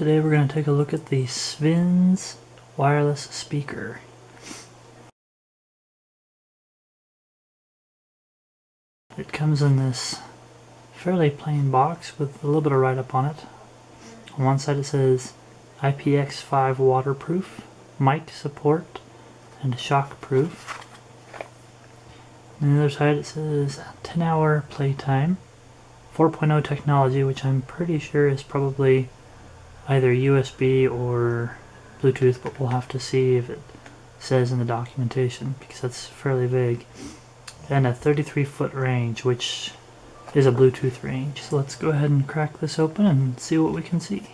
Today we're going to take a look at the Svinz wireless speaker. It comes in this fairly plain box with a little bit of write-up on it. On one side it says IPX5 waterproof, mic support, and shockproof. On the other side it says 10-hour playtime, 4.0 technology, which I'm pretty sure is probably either USB or Bluetooth, but we'll have to see if it says in the documentation because that's fairly vague. And a 33-foot range, which is a Bluetooth range. So let's go ahead and crack this open and see what we can see.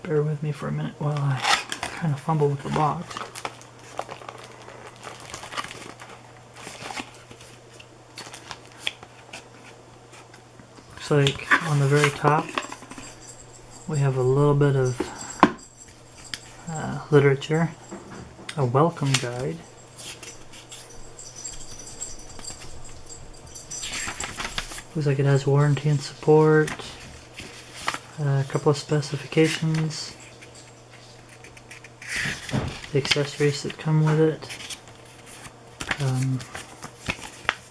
Bear with me for a minute while I kind of fumble with the box. Looks like on the very top we have a little bit of literature, a welcome guide, looks like it has warranty and support, a couple of specifications, the accessories that come with it,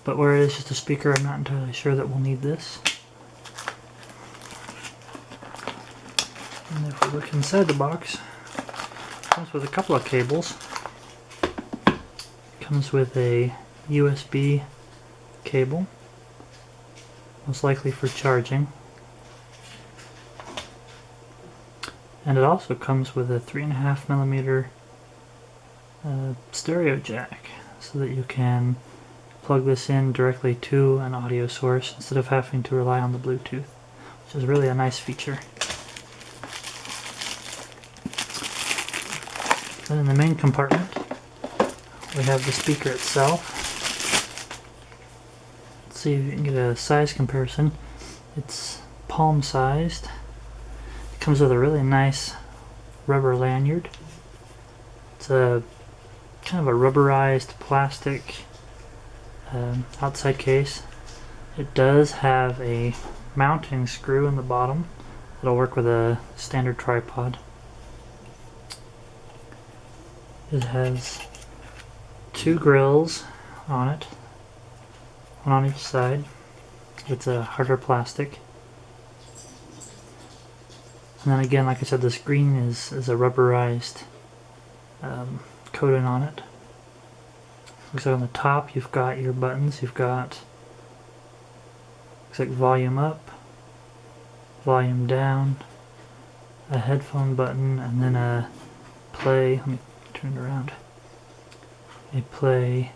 but where it is just a speaker, I'm not entirely sure that we'll need this. And if we look inside the box, it comes with a couple of cables. It comes with a USB cable, most likely for charging. And it also comes with a 3.5mm stereo jack, so that you can plug this in directly to an audio source instead of having to rely on the Bluetooth, which is really a nice feature. Then in the main compartment we have the speaker itself. Let's see if you can get a size comparison. It's palm sized. It comes with a really nice rubber lanyard. It's a kind of a rubberized plastic outside case. It does have a mounting screw in the bottom. It'll work with a standard tripod. It has two grills on it, one on each side. It's a harder plastic. And then again, like I said, this green is a rubberized coating on it. Looks like on the top you've got your buttons. You've got, looks like volume up, volume down, a headphone button, and then a play. Let me turn it around. A play,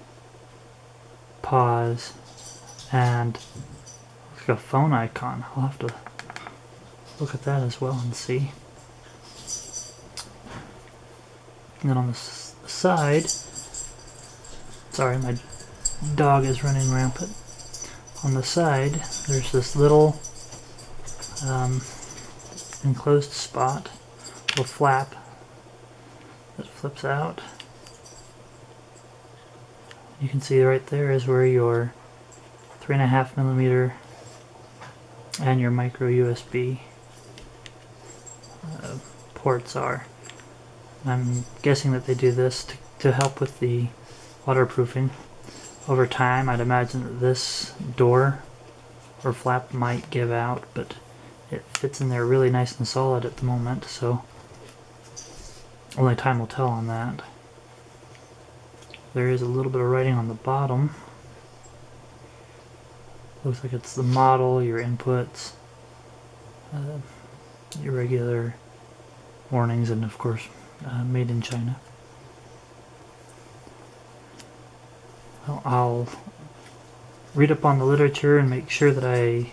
pause, and looks like a phone icon. I'll have to look at that as well and see. And then on the side, sorry, my dog is running rampant. On the side, there's this little enclosed spot, little flap that flips out. You can see right there is where your 3.5mm and your micro USB ports are. I'm guessing that they do this to help with the waterproofing. Over time, I'd imagine that this door or flap might give out, but it fits in there really nice and solid at the moment, so only time will tell on that. There is a little bit of writing on the bottom. Looks like it's the model, your inputs, your regular warnings, and of course made in China. Well, I'll read up on the literature and make sure that I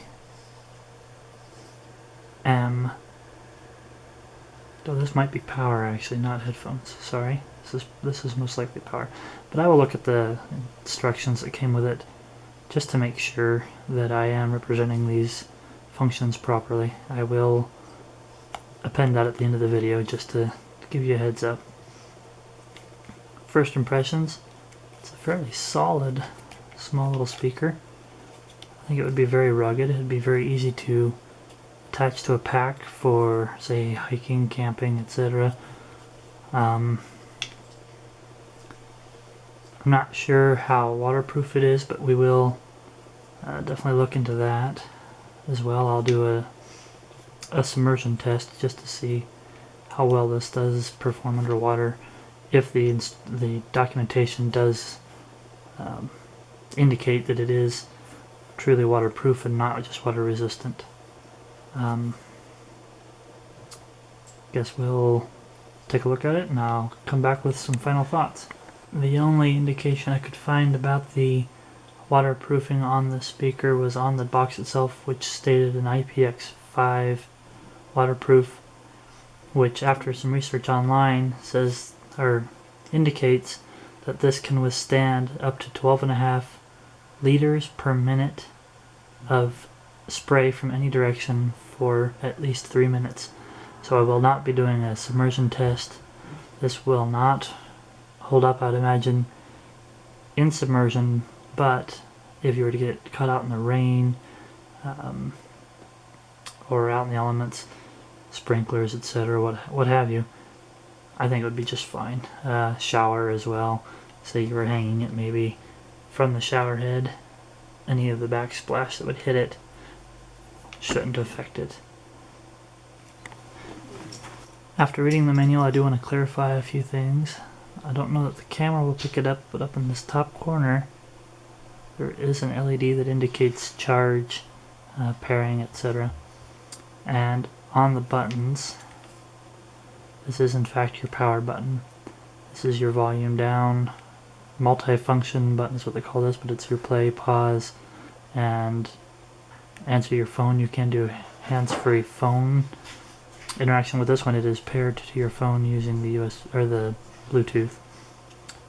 am... Oh, this might be power actually, not headphones. Sorry, this is most likely power. But I will look at the instructions that came with it just to make sure that I am representing these functions properly. I will append that at the end of the video just to give you a heads up. First impressions, it's a fairly solid small little speaker. I think it would be very rugged. It would be very easy to attach to a pack for, say, hiking, camping, etc. I'm not sure how waterproof it is, but we will definitely look into that as well. I'll do a submersion test just to see how well this does perform underwater, if the documentation does indicate that it is truly waterproof and not just water resistant. Guess we'll take a look at it and I'll come back with some final thoughts. The only indication I could find about the waterproofing on the speaker was on the box itself, which stated an IPX5 waterproof, which after some research online says or indicates that this can withstand up to 12.5 liters per minute of spray from any direction for at least 3 minutes. So I will not be doing a submersion test. This will not hold up, I'd imagine, in submersion, but if you were to get caught out in the rain or out in the elements, sprinklers, etc., what have you, I think it would be just fine. Shower as well. Say you were hanging it maybe from the shower head, any of the backsplash that would hit it shouldn't affect it. After reading the manual, I do want to clarify a few things. I don't know that the camera will pick it up, but up in this top corner there is an LED that indicates charge, pairing, etc. And on the buttons, this is in fact your power button. This is your volume down, multi-function button is what they call this, but it's your play, pause, and answer your phone. You can do hands-free phone interaction with this one. It is paired to your phone using the US or the Bluetooth,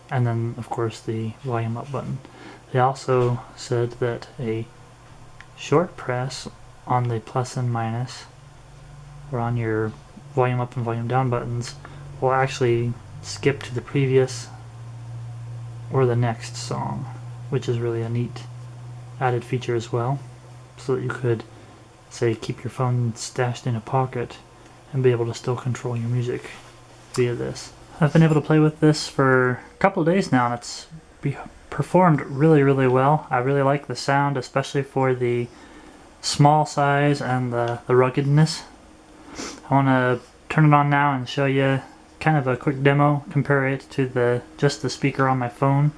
and then of course the volume up button. They also said that a short press on the plus and minus, or on your volume up and volume down buttons, will actually skip to the previous or the next song, which is really a neat added feature as well, so that you could, say, keep your phone stashed in a pocket and be able to still control your music via this. I've been able to play with this for a couple of days now and it's performed really well. I really like the sound, especially for the small size and the ruggedness. I want to turn it on now and show you kind of a quick demo, compare it to just the speaker on my phone.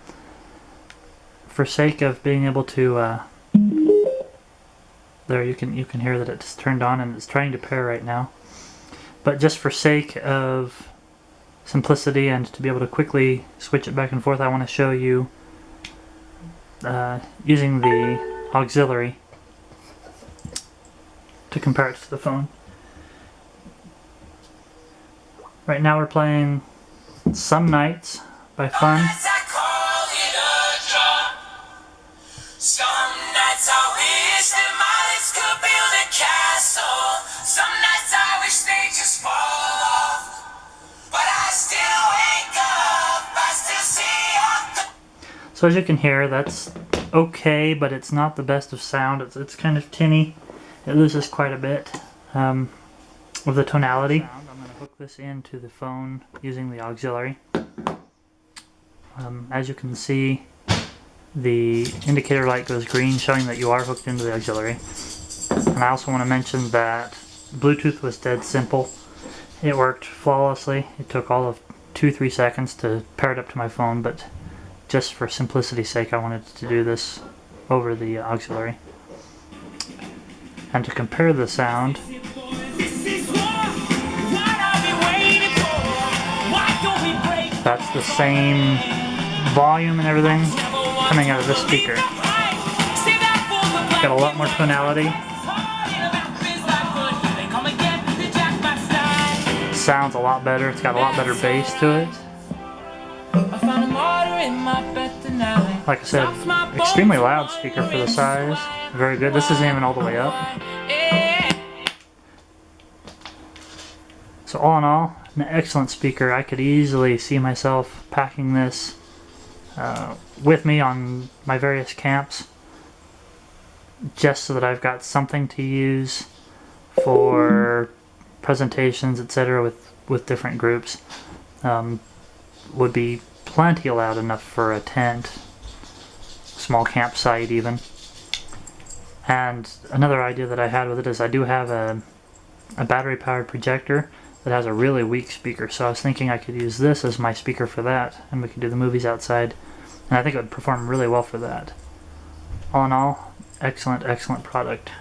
For sake of being able to there you can hear that it's turned on and it's trying to pair right now. But just for sake of simplicity and to be able to quickly switch it back and forth, I want to show you using the auxiliary to compare it to the phone. Right now we're playing Some Nights by Fun. Some nights I wish that my lips could build a castle. Some nights I wish they just fall off. But I still wake up, I still see. So as you can hear, that's okay, but it's not the best of sound. It's kind of tinny. It loses quite a bit of the tonality. I'm going to hook this into the phone using the auxiliary. As you can see, the indicator light goes green, showing that you are hooked into the auxiliary. And I also want to mention that Bluetooth was dead simple. It worked flawlessly. It took all of 2-3 seconds to pair it up to my phone, but just for simplicity's sake I wanted to do this over the auxiliary. And to compare the sound, that's the same volume and everything coming out of this speaker. It's got a lot more tonality. Sounds a lot better. It's got a lot better bass to it. Like I said, extremely loud speaker for the size. Very good. This isn't even all the way up. So all in all, an excellent speaker. I could easily see myself packing this with me on my various camps, just so that I've got something to use for presentations, etc. with different groups. Would be plenty loud enough for a tent, small campsite even. And another idea that I had with it is I do have a battery powered projector that has a really weak speaker, so I was thinking I could use this as my speaker for that, and we could do the movies outside, and I think it would perform really well for that. All in all, excellent product.